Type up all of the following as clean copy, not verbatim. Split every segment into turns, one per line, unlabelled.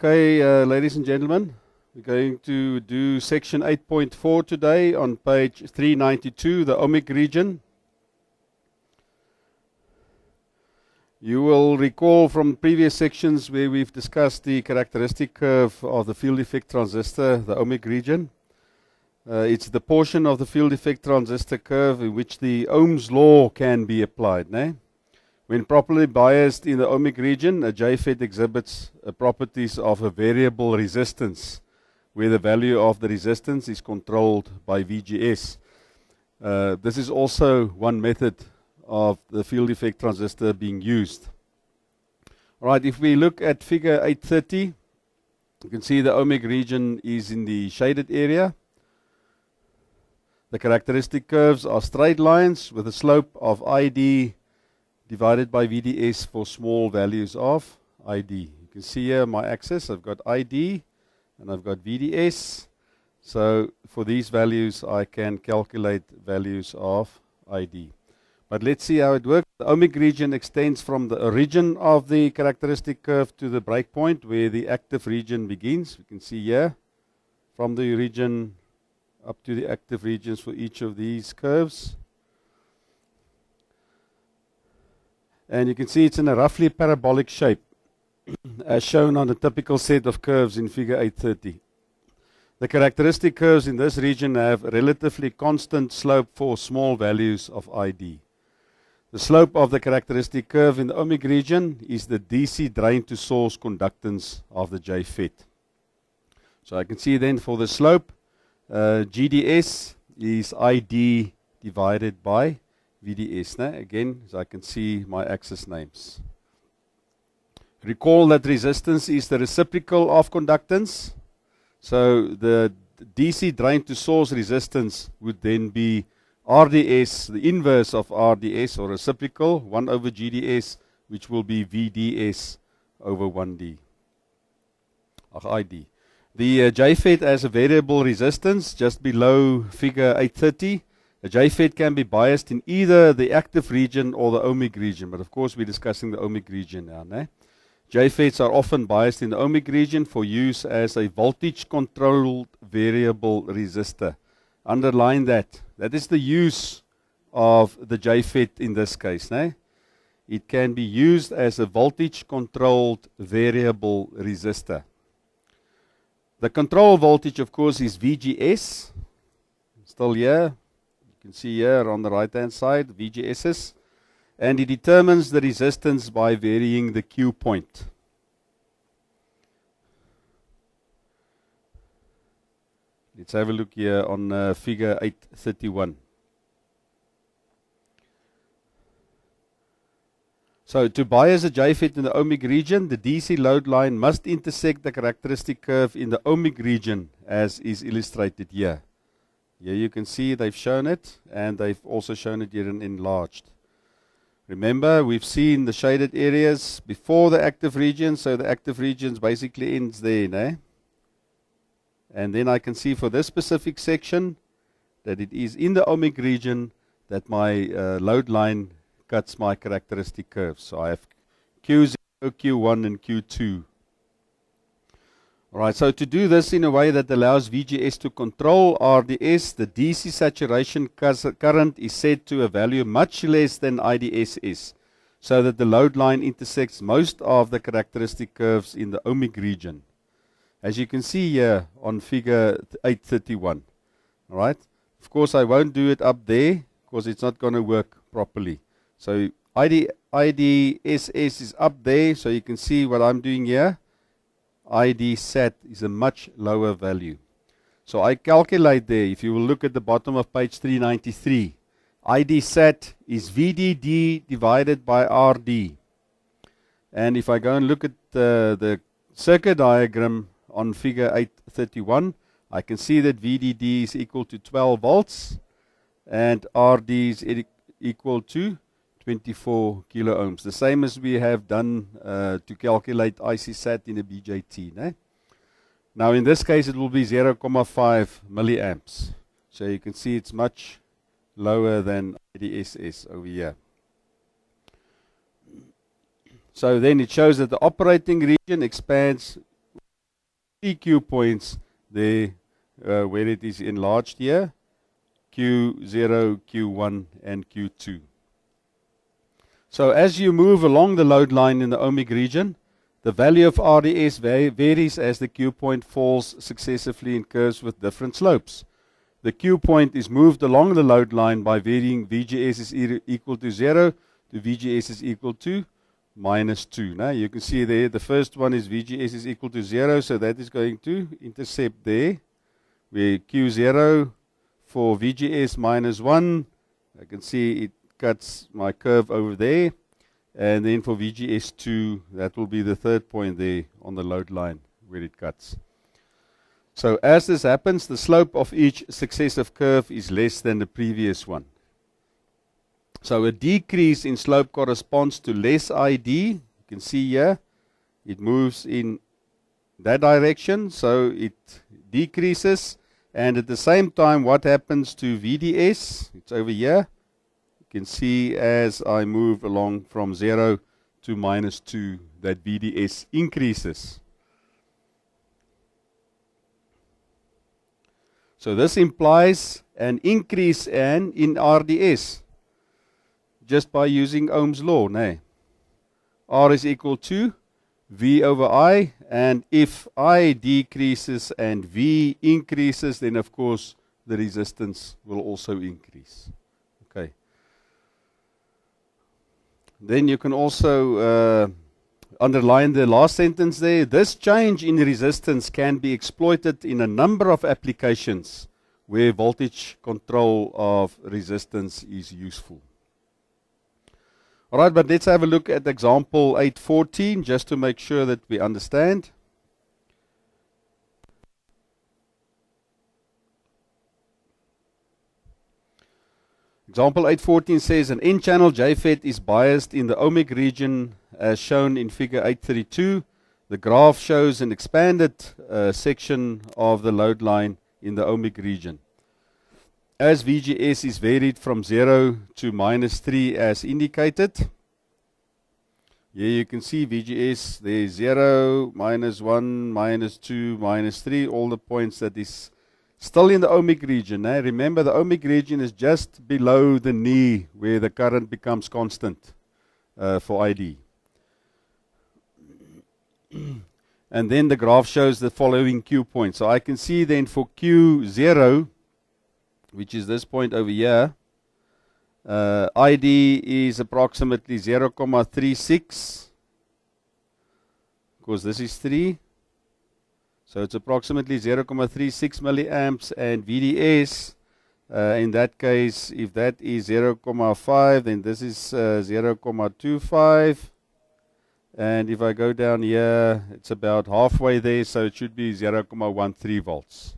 Okay, ladies and gentlemen, we're going to do section 8.4 today on page 392, the OHMIC region. You will recall from previous sections where we've discussed the characteristic curve of the field effect transistor, the OHMIC region. It's the portion of the field effect transistor curve in which the Ohm's law can be applied. Ne? When properly biased in the OHMIC region, a JFET exhibits properties of a variable resistance, where the value of the resistance is controlled by VGS. This is also one method of the field effect transistor being used. Alright, if we look at figure 830, you can see the OHMIC region is in the shaded area. The characteristic curves are straight lines with a slope of ID divided by VDS for small values of ID. You can see here my axis, I've got ID and I've got VDS. So for these values I can calculate values of ID. But let's see how it works. The OHMIC region extends from the origin of the characteristic curve to the breakpoint where the active region begins. We can see here from the origin up to the active regions for each of these curves. And you can see it's in a roughly parabolic shape, as shown on the typical set of curves in figure 830. The characteristic curves in this region have a relatively constant slope for small values of ID. The slope of the characteristic curve in the OHMIC region is the DC drain to source conductance of the JFET. So I can see then for the slope, GDS is ID divided by VDS. Again, so I can see my axis names. Recall that resistance is the reciprocal of conductance. So the DC drain to source resistance would then be RDS, the inverse of RDS or reciprocal, 1 over GDS, which will be VDS over 1D, or ID. The JFET has a variable resistance just below figure 830. A JFET can be biased in either the active region or the OHMIC region, but of course we're discussing the OHMIC region now. Ne? JFETs are often biased in the OHMIC region for use as a voltage-controlled variable resistor. Underline that. That is the use of the JFET in this case. Ne? It can be used as a voltage-controlled variable resistor. The control voltage, of course, is VGS. Still here. You can see here on the right-hand side, VGSs. And it determines the resistance by varying the Q point. Let's have a look here on figure 831. So to bias a JFET in the OHMIC region, the DC load line must intersect the characteristic curve in the OHMIC region, as is illustrated here. Here you can see they've shown it, and they've also shown it here in enlarged. Remember, we've seen the shaded areas before the active region, so the active region basically ends there. Ne? And then I can see for this specific section that it is in the OHMIC region that my load line cuts my characteristic curves. So I have Q0, Q1, and Q2. Alright, so to do this in a way that allows VGS to control RDS, the DC saturation current is set to a value much less than IDSS, so that the load line intersects most of the characteristic curves in the OHMIC region, as you can see here on figure 831. Alright, of course I won't do it up there, because it's not going to work properly. So IDSS is up there, so you can see what I'm doing here. ID sat is a much lower value. So I calculate there, if you will look at the bottom of page 393, ID sat is VDD divided by RD. And if I go and look at the circuit diagram on figure 831, I can see that VDD is equal to 12 volts and RD is equal to 24 kilo ohms, the same as we have done to calculate IC sat in a BJT. Ne? Now in this case it will be 0.5 milliamps. So you can see it's much lower than IDSS over here. So then it shows that the operating region expands three Q points there where it is enlarged here, Q0, Q1, and Q2. So as you move along the load line in the ohmic region, the value of RDS varies as the Q point falls successively in curves with different slopes. The Q point is moved along the load line by varying VGS is equal to 0 to VGS is equal to minus 2. Now you can see there the first one is VGS is equal to 0, so that is going to intercept there, where Q0 for VGS minus 1, I can see it cuts my curve over there, and then for VGS2, that will be the third point there on the load line where it cuts. So as this happens, the slope of each successive curve is less than the previous one. So a decrease in slope corresponds to less ID. You can see here, it moves in that direction, so it decreases. And at the same time, what happens to VDS? It's over here. You can see as I move along from 0 to minus 2, that VDS increases. So this implies an increase in RDS just by using Ohm's law. R is equal to V over I, and if I decreases and V increases, then of course the resistance will also increase. Okay. Then you can also underline the last sentence there. This change in resistance can be exploited in a number of applications where voltage control of resistance is useful. All right, but let's have a look at example 814 just to make sure that we understand. Example 814 says an N-channel JFET is biased in the ohmic region as shown in figure 832. The graph shows an expanded section of the load line in the ohmic region. As VGS is varied from 0 to minus 3 as indicated. Here you can see VGS, there's 0, minus 1, minus 2, minus 3, all the points that is still in the ohmic region. Remember, the ohmic region is just below the knee where the current becomes constant for ID. And then the graph shows the following Q point. So I can see then for Q0, which is this point over here, ID is approximately 0.36, because this is 3. So it's approximately 0.36 milliamps, and VDS, in that case, if that is 0.5, then this is 0.25. And if I go down here, it's about halfway there, so it should be 0.13 volts.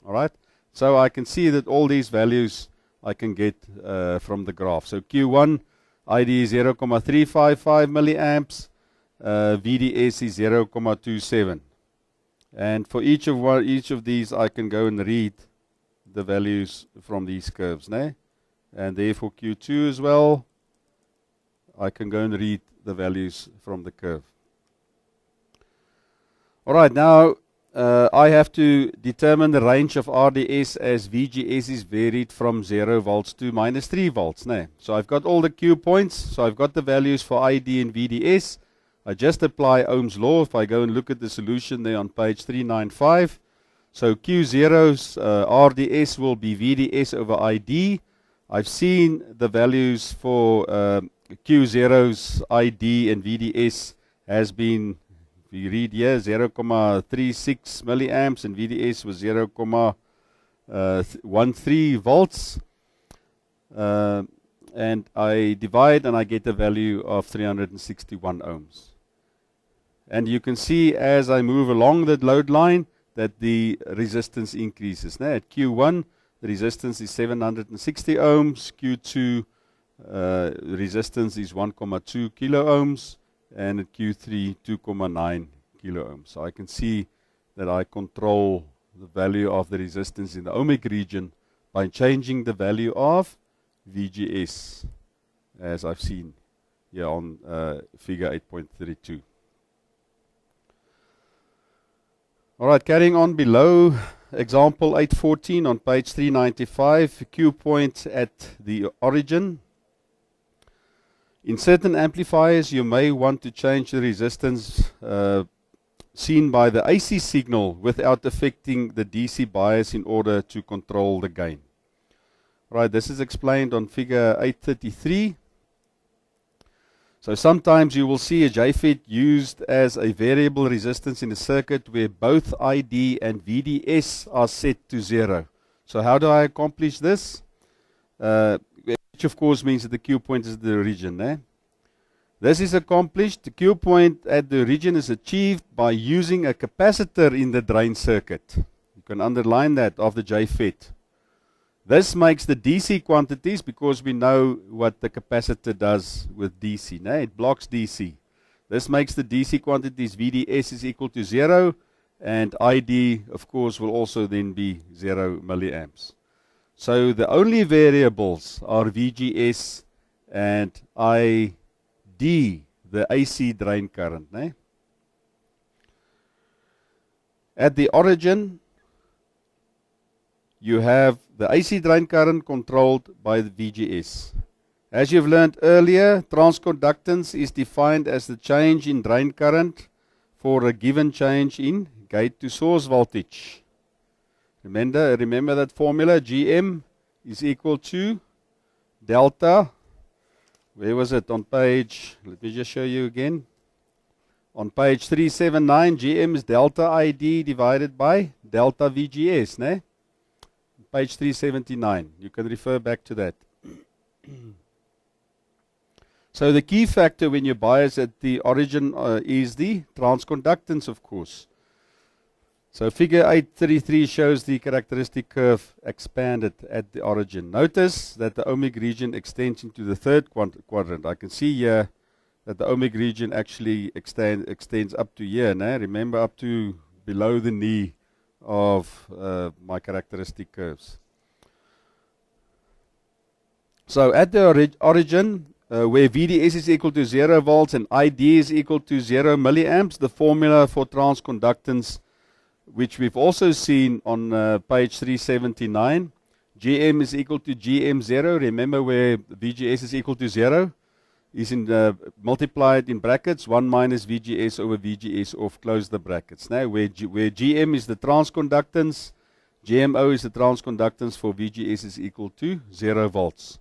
All right? So I can see that all these values I can get from the graph. So Q1, ID is 0.355 milliamps, VDS is 0.27. And for each of these, I can go and read the values from these curves. And therefore Q2 as well, I can go and read the values from the curve. All right, now I have to determine the range of RDS as VGS is varied from 0 volts to minus 3 volts. So I've got all the Q points, so I've got the values for ID and VDS. I just apply Ohm's law. If I go and look at the solution there on page 395, so Q0's RDS will be VDS over ID. I've seen the values for Q0's ID and VDS has been, we read here, 0.36 milliamps, and VDS was 0.13 volts. And I divide and I get a value of 361 ohms. And you can see as I move along that load line that the resistance increases. Now at Q1, the resistance is 760 ohms. Q2, resistance is 1.2 kilo ohms. And at Q3, 2.9 kilo ohms. So I can see that I control the value of the resistance in the ohmic region by changing the value of VGS, as I've seen here on figure 8.32. All right, carrying on below, example 814 on page 395, Q point at the origin. In certain amplifiers, you may want to change the resistance seen by the AC signal without affecting the DC bias in order to control the gain. Right, this is explained on figure 833. So sometimes you will see a JFET used as a variable resistance in a circuit where both ID and VDS are set to 0. So how do I accomplish this? Which of course means that the Q point is the origin. This is accomplished. The Q point at the origin is achieved by using a capacitor in the drain circuit. You can underline that of the JFET. This makes the DC quantities, because we know what the capacitor does with DC. It blocks DC. This makes the DC quantities VDS is equal to 0, and ID, of course, will also then be 0 milliamps. So the only variables are VGS and ID, the AC drain current. At the origin, you have the AC drain current controlled by the VGS. As you've learned earlier, transconductance is defined as the change in drain current for a given change in gate to source voltage. Remember that formula, GM is equal to delta. Where was it on page? Let me just show you again. On page 379, GM is delta ID divided by delta VGS. Page 379. You can refer back to that. So the key factor when you bias at the origin is the transconductance, of course. So figure 833 shows the characteristic curve expanded at the origin. Notice that the OHMIC region extends into the third quadrant. I can see here that the OHMIC region actually extends up to here. Remember, up to below the knee of my characteristic curves. So at the origin, where VDS is equal to 0 volts and ID is equal to 0 milliamps, the formula for transconductance, which we've also seen on page 379, GM is equal to GM0. Remember, where VGS is equal to 0 is multiplied in brackets, 1 minus VGS over VGS off, close the brackets. Now, where GM is the transconductance, GMO is the transconductance for VGS is equal to 0 volts.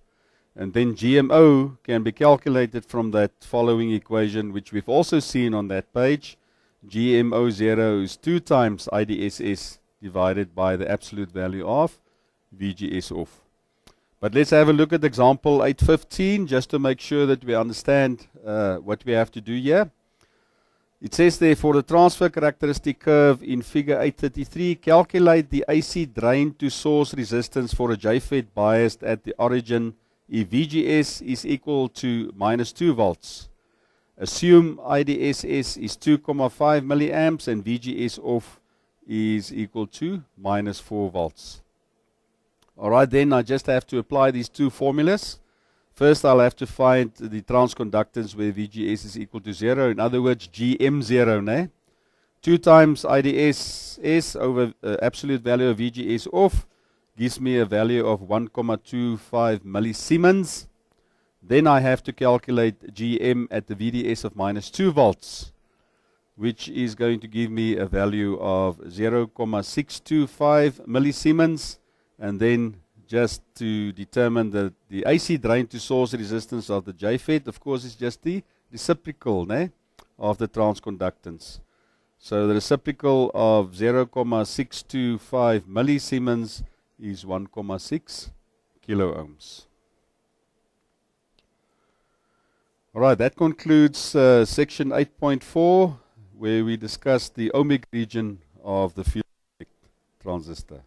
And then GMO can be calculated from that following equation, which we've also seen on that page. GMO0 is 2 times IDSS divided by the absolute value of VGS off. But let's have a look at example 815 just to make sure that we understand what we have to do here. It says there, for the transfer characteristic curve in figure 833, calculate the AC drain to source resistance for a JFET biased at the origin if VGS is equal to minus 2 volts. Assume IDSS is 2,5 milliamps and VGS off is equal to minus 4 volts. Alright, then I just have to apply these two formulas. First, I'll have to find the transconductance where VGS is equal to 0. In other words, GM0. 2 times IDSS over absolute value of VGS off gives me a value of 1,25 millisiemens. Then I have to calculate GM at the VDS of minus 2 volts, which is going to give me a value of 0,625 millisiemens. And then just to determine the AC drain to source resistance of the JFET, of course, is just the reciprocal of the transconductance. So the reciprocal of 0,625 millisiemens is 1,6 kilo ohms. All right, that concludes section 8.4, where we discussed the OHMIC region of the field transistor.